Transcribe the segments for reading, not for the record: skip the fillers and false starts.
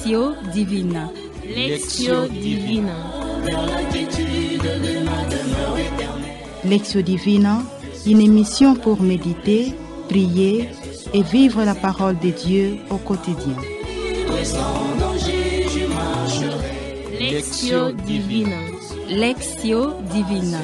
Lectio Divina. Lectio Divina. Lectio Divina, une émission pour méditer, prier et vivre la parole de Dieu au quotidien. Lectio Divina. Lectio Divina.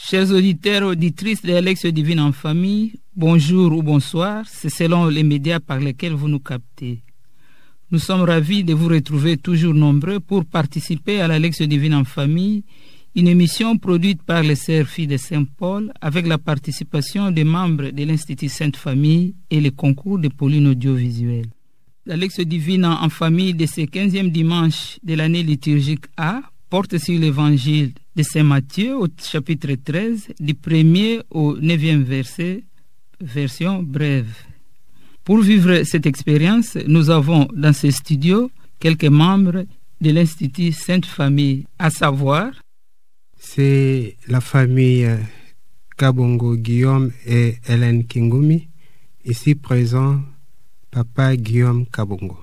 Chers auditeurs et auditrices de Lectio Divine en famille, bonjour ou bonsoir, c'est selon les médias par lesquels vous nous captez. Nous sommes ravis de vous retrouver toujours nombreux pour participer à la Lectio Divine en famille, une émission produite par les Sœurs Filles de Saint-Paul avec la participation des membres de l'Institut Sainte Famille et le concours de Pauline Audiovisuel. La Lectio Divine en famille de ce 15e dimanche de l'année liturgique A porte sur l'évangile de Saint Matthieu au chapitre 13, du 1er au 9e verset, version brève. Pour vivre cette expérience, nous avons dans ce studio quelques membres de l'Institut Sainte Famille, à savoir... C'est la famille Kabongo Guillaume et Hélène Kingumi. Ici présent, Papa Guillaume Kabongo.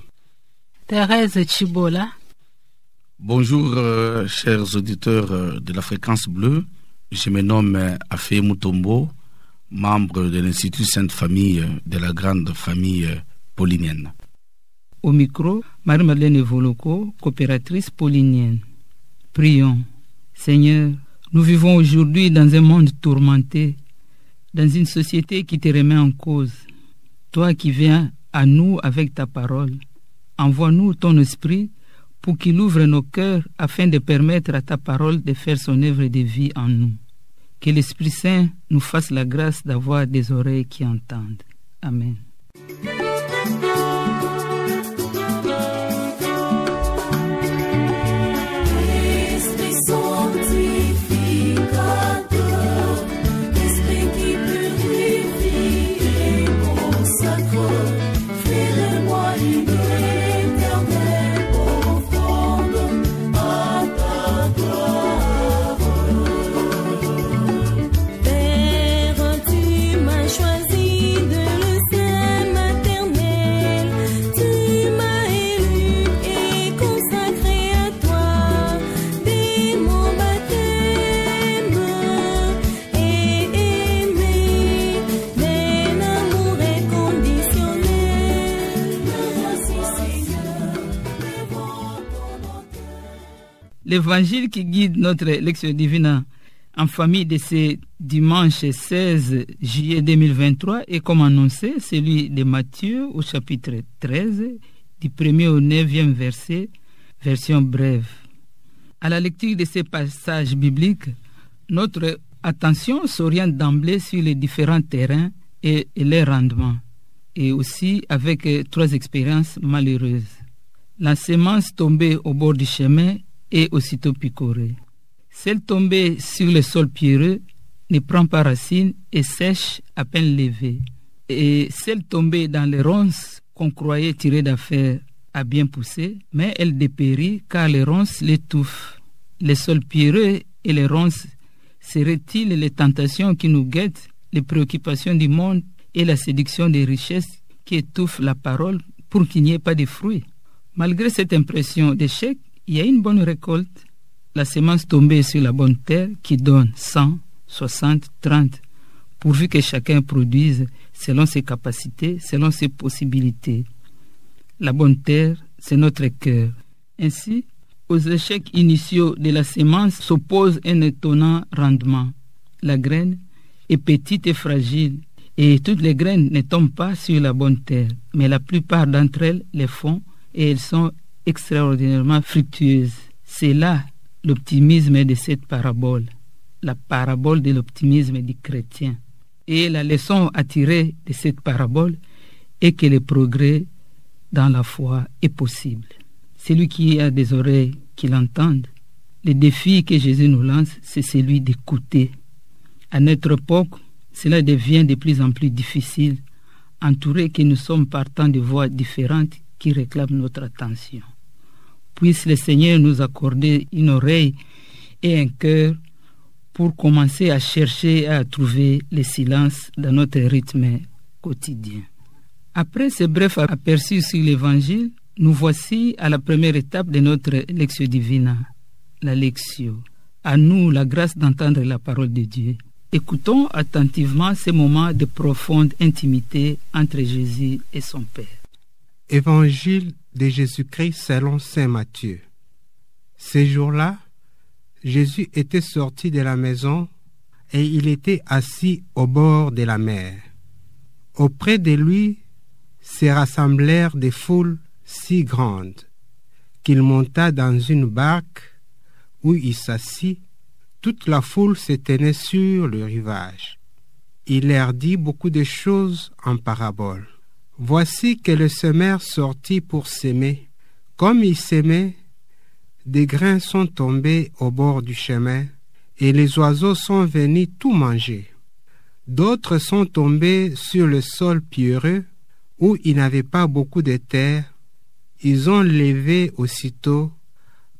Thérèse Chibola. Bonjour, chers auditeurs de la Fréquence Bleue. Je me nomme Afé Mutombo, membre de l'Institut Sainte Famille de la grande famille paulinienne. Au micro, Marie-Madeleine Voloko, coopératrice paulinienne. Prions. Seigneur, nous vivons aujourd'hui dans un monde tourmenté, dans une société qui te remet en cause. Toi qui viens à nous avec ta parole, envoie-nous ton esprit pour qu'il ouvre nos cœurs afin de permettre à ta parole de faire son œuvre de vie en nous. Que l'Esprit Saint nous fasse la grâce d'avoir des oreilles qui entendent. Amen. L'évangile qui guide notre Lectio Divina en famille de ce dimanche 16 juillet 2023 est comme annoncé celui de Matthieu au chapitre 13, du 1er au 9e verset, version brève. À la lecture de ces passages bibliques, notre attention s'oriente d'emblée sur les différents terrains et les rendements, et aussi avec 3 expériences malheureuses. La semence tombée au bord du chemin et aussitôt picorée. Celle tombée sur le sol pierreux ne prend pas racine et sèche à peine levée. Et celle tombée dans les ronces qu'on croyait tirer d'affaire a bien poussé, mais elle dépérit car les ronces l'étouffent. Les sols pierreux et les ronces seraient-ils les tentations qui nous guettent, les préoccupations du monde et la séduction des richesses qui étouffent la parole pour qu'il n'y ait pas de fruits? Malgré cette impression d'échec, il y a une bonne récolte, la semence tombée sur la bonne terre qui donne 100, 60, 30, pourvu que chacun produise selon ses capacités, selon ses possibilités. La bonne terre, c'est notre cœur. Ainsi, aux échecs initiaux de la semence s'oppose un étonnant rendement. La graine est petite et fragile, et toutes les graines ne tombent pas sur la bonne terre, mais la plupart d'entre elles le font et elles sont extraordinairement fructueuse. C'est là l'optimisme de cette parabole, la parabole de l'optimisme du chrétien. Et la leçon à tirer de cette parabole est que le progrès dans la foi est possible. Celui qui a des oreilles qui l'entendent, le défi que Jésus nous lance, c'est celui d'écouter. À notre époque, cela devient de plus en plus difficile, entouré que nous sommes partant de voix différentes qui réclament notre attention. Puisse le Seigneur nous accorder une oreille et un cœur pour commencer à chercher et à trouver le silence dans notre rythme quotidien. Après ce bref aperçu sur l'Évangile, nous voici à la première étape de notre Lectio Divina, la Lectio. À nous la grâce d'entendre la parole de Dieu. Écoutons attentivement ces moments de profonde intimité entre Jésus et son Père. Évangile de Jésus-Christ selon saint Matthieu. Ces jours-là, Jésus était sorti de la maison et il était assis au bord de la mer. Auprès de lui se rassemblèrent des foules si grandes qu'il monta dans une barque où il s'assit. Toute la foule se tenait sur le rivage. Il leur dit beaucoup de choses en parabole. Voici que le semeur sortit pour s'aimer. Comme il s'aimait, des grains sont tombés au bord du chemin, et les oiseaux sont venus tout manger. D'autres sont tombés sur le sol pierreux, où il n'avait pas beaucoup de terre. Ils ont levé aussitôt,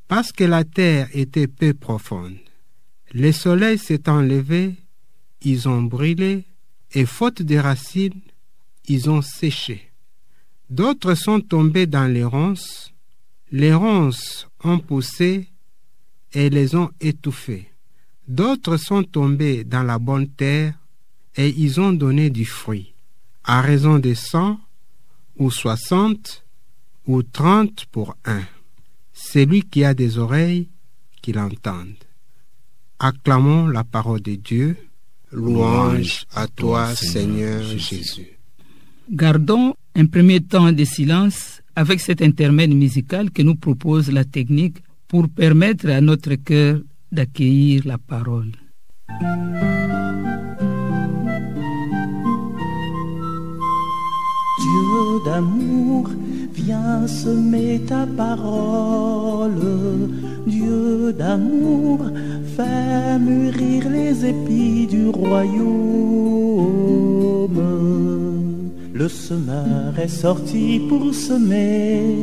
parce que la terre était peu profonde. Le soleil s'étant levé, ils ont brûlé, et faute de racines, ils ont séché. D'autres sont tombés dans les ronces. Les ronces ont poussé et les ont étouffés. D'autres sont tombés dans la bonne terre et ils ont donné du fruit, à raison de 100 ou 60 ou 30 pour un. Celui qui a des oreilles, qu'il entende. Acclamons la parole de Dieu. Louange à toi, Seigneur Jésus. Gardons un premier temps de silence avec cet intermède musical que nous propose la technique pour permettre à notre cœur d'accueillir la parole. Dieu d'amour, viens semer ta parole. Dieu d'amour, fais mûrir les épis du royaume. Le semeur est sorti pour semer.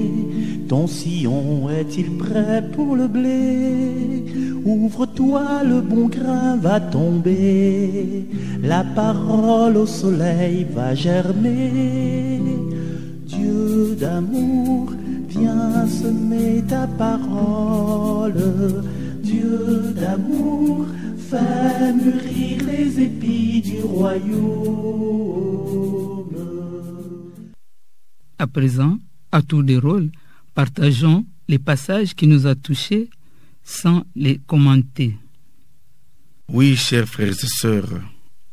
Ton sillon est-il prêt pour le blé? Ouvre-toi, le bon grain va tomber. La parole au soleil va germer. Dieu d'amour, viens semer ta parole. Dieu d'amour, fais mûrir les épis du royaume. À présent, à tour de rôle, partageons les passages qui nous ont touchés sans les commenter. Oui, chers frères et sœurs,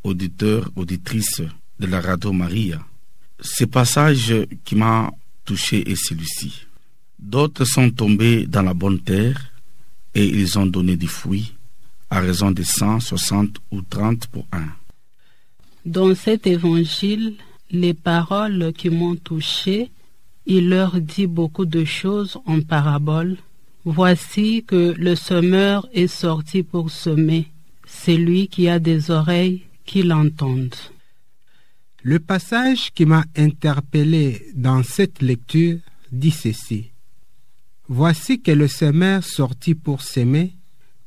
auditeurs, auditrices de la Radio Maria, ce passage qui m'a touché est celui-ci. D'autres sont tombés dans la bonne terre et ils ont donné du fruit à raison de 100, 60 ou 30 pour un. Dans cet évangile, les paroles qui m'ont touché, il leur dit beaucoup de choses en parabole. Voici que le semeur est sorti pour semer. Celui qui a des oreilles, qu'il entende. Le passage qui m'a interpellé dans cette lecture dit ceci. Voici que le semeur sortit pour s'aimer.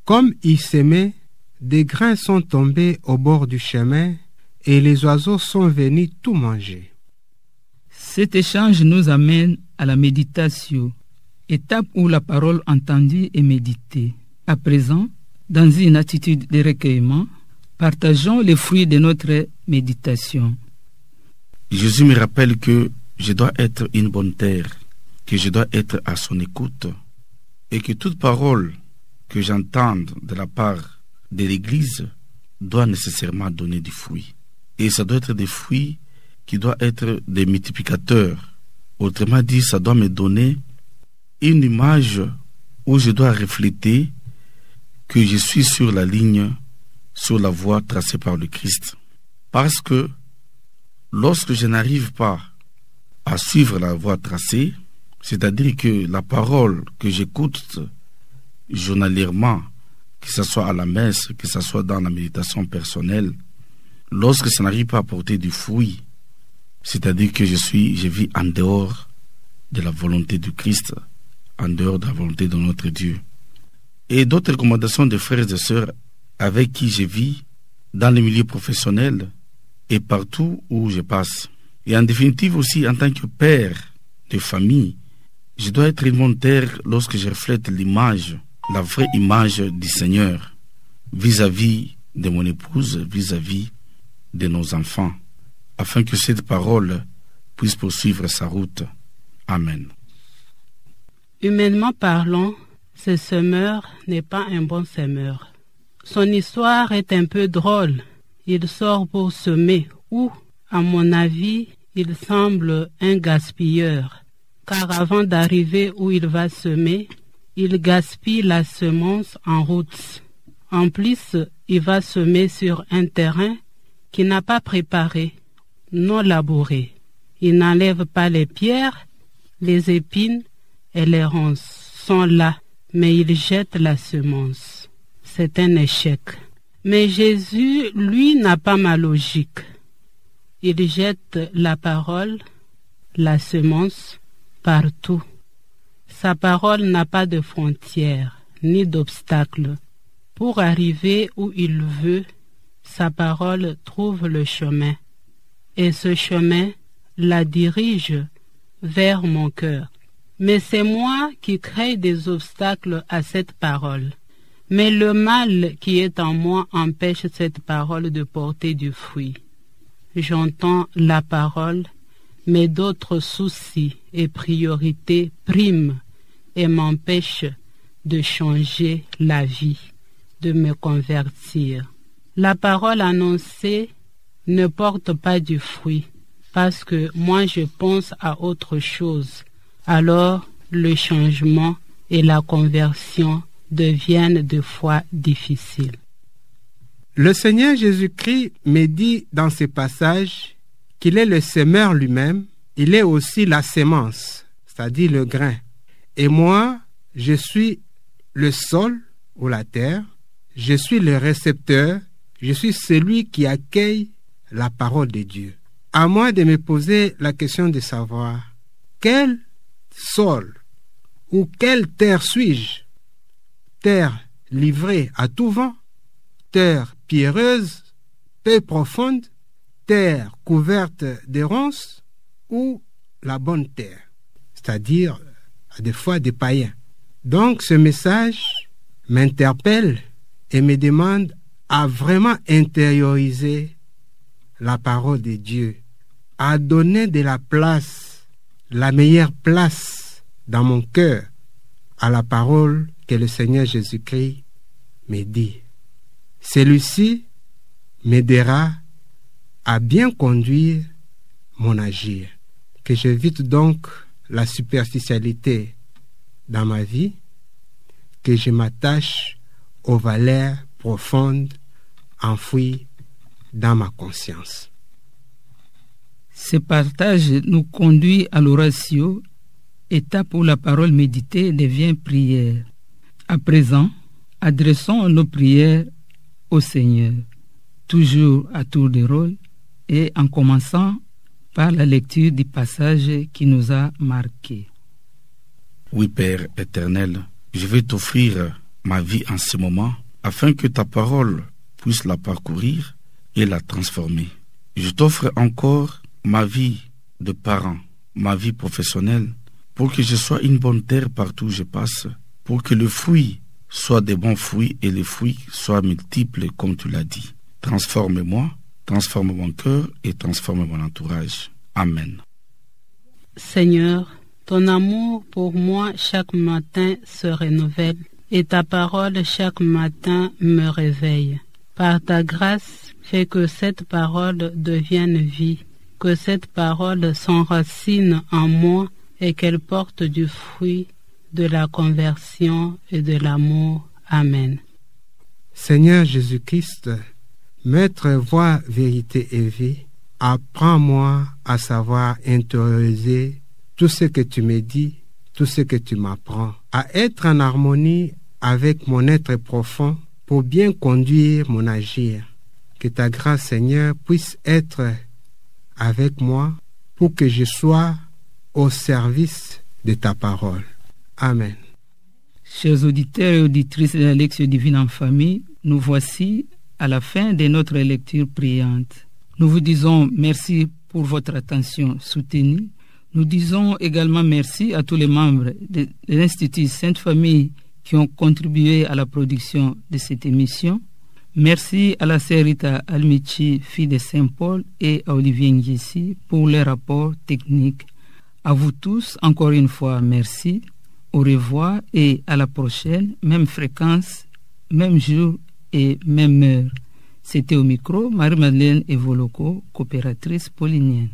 Comme il s'aimait, des grains sont tombés au bord du chemin et les oiseaux sont venus tout manger. Cet échange nous amène à la méditation, étape où la parole entendue est méditée. À présent, dans une attitude de recueillement, partageons les fruits de notre méditation. Jésus me rappelle que je dois être une bonne terre, que je dois être à son écoute, et que toute parole que j'entende de la part de l'Église doit nécessairement donner du fruit. Et ça doit être des fruits qui doivent être des multiplicateurs. Autrement dit, ça doit me donner une image où je dois refléter que je suis sur la ligne, sur la voie tracée par le Christ. Parce que lorsque je n'arrive pas à suivre la voie tracée, c'est-à-dire que la parole que j'écoute journalièrement, que ce soit à la messe, que ce soit dans la méditation personnelle, lorsque ça n'arrive pas à porter du fruit, c'est-à-dire que je vis en dehors de la volonté du Christ, en dehors de la volonté de notre Dieu. Et d'autres recommandations de frères et sœurs avec qui je vis, dans le milieu professionnel et partout où je passe. Et en définitive aussi, en tant que père de famille, je dois être volontaire lorsque je reflète l'image, la vraie image du Seigneur, vis-à-vis de mon épouse, vis-à-vis de nos enfants, afin que cette parole puisse poursuivre sa route. Amen. Humainement parlant, ce semeur n'est pas un bon semeur. Son histoire est un peu drôle. Il sort pour semer ou, à mon avis, il semble un gaspilleur. Car avant d'arriver où il va semer, il gaspille la semence en route. En plus, il va semer sur un terrain qu'il n'a pas préparé, non labouré. Il n'enlève pas les pierres, les épines et les ronces sont là, mais il jette la semence. C'est un échec. Mais Jésus, lui, n'a pas ma logique. Il jette la parole, la semence, partout. Sa parole n'a pas de frontières, ni d'obstacles. Pour arriver où il veut, sa parole trouve le chemin. Et ce chemin la dirige vers mon cœur. Mais c'est moi qui crée des obstacles à cette parole. Mais le mal qui est en moi empêche cette parole de porter du fruit. J'entends la parole, mais d'autres soucis et priorités priment et m'empêchent de changer la vie, de me convertir. La parole annoncée ne porte pas du fruit, parce que moi je pense à autre chose. Alors le changement et la conversion deviennent des fois difficiles. Le Seigneur Jésus-Christ me dit dans ce passage qu'il est le semeur lui-même, il est aussi la sémence, c'est-à-dire le grain. Et moi, je suis le sol ou la terre, je suis le récepteur, je suis celui qui accueille la parole de Dieu. À moi de me poser la question de savoir quel sol ou quelle terre suis-je? Terre livrée à tout vent, terre pierreuse, peu profonde, terre couverte de ronces ou la bonne terre, c'est-à-dire des fois des païens. Donc ce message m'interpelle et me demande à vraiment intérioriser la parole de Dieu, à donner de la place, la meilleure place dans mon cœur à la parole que le Seigneur Jésus-Christ me dit. Celui-ci m'aidera à bien conduire mon agir, que j'évite donc la superficialité dans ma vie, que je m'attache aux valeurs profondes enfouies dans ma conscience. Ce partage nous conduit à l'oratio, étape où la parole méditée devient prière. À présent, adressons nos prières au Seigneur, toujours à tour de rôle et en commençant par la lecture du passage qui nous a marqués. Oui, Père éternel, je vais t'offrir ma vie en ce moment afin que ta parole puisse la parcourir et la transformer. Je t'offre encore ma vie de parent, ma vie professionnelle, pour que je sois une bonne terre partout où je passe, pour que le fruit soit des bons fruits et les fruits soient multiples comme tu l'as dit. Transforme-moi, transforme mon cœur et transforme mon entourage. Amen. Seigneur, ton amour pour moi chaque matin se renouvelle et ta parole chaque matin me réveille. Par ta grâce, fais que cette parole devienne vie, que cette parole s'enracine en moi et qu'elle porte du fruit de la conversion et de l'amour. Amen. Seigneur Jésus-Christ, Maître, voie, vérité et vie, apprends-moi à savoir intérioriser tout ce que tu me dis, tout ce que tu m'apprends, à être en harmonie avec mon être profond pour bien conduire mon agir. Que ta grâce, Seigneur, puisse être avec moi pour que je sois au service de ta parole. Amen. Chers auditeurs et auditrices de la Lectio Divine en famille, nous voici à la fin de notre lecture priante. Nous vous disons merci pour votre attention soutenue. Nous disons également merci à tous les membres de l'Institut Sainte Famille qui ont contribué à la production de cette émission. Merci à la sœur Rita Almichi, fille de Saint-Paul, et à Olivier Ngissi pour les rapports techniques. À vous tous, encore une fois, merci. Au revoir et à la prochaine, même fréquence, même jour et même heure. C'était au micro Marie-Madeleine Evoloko, coopératrice paulinienne.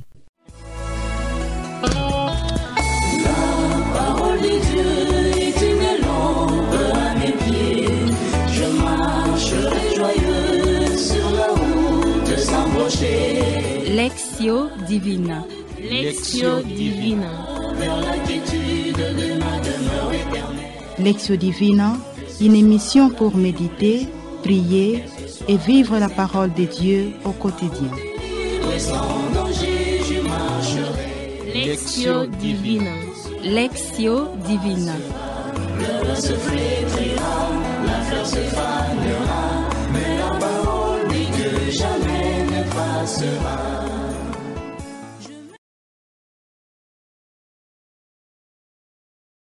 Lectio Divina. Lectio Divina. Lectio Divina, une émission pour méditer, prier et vivre la parole de Dieu au quotidien. Lectio Divina. Lectio Divina. Le se flétrira, la fleur se fanera, mais la parole dit que jamais ne passera.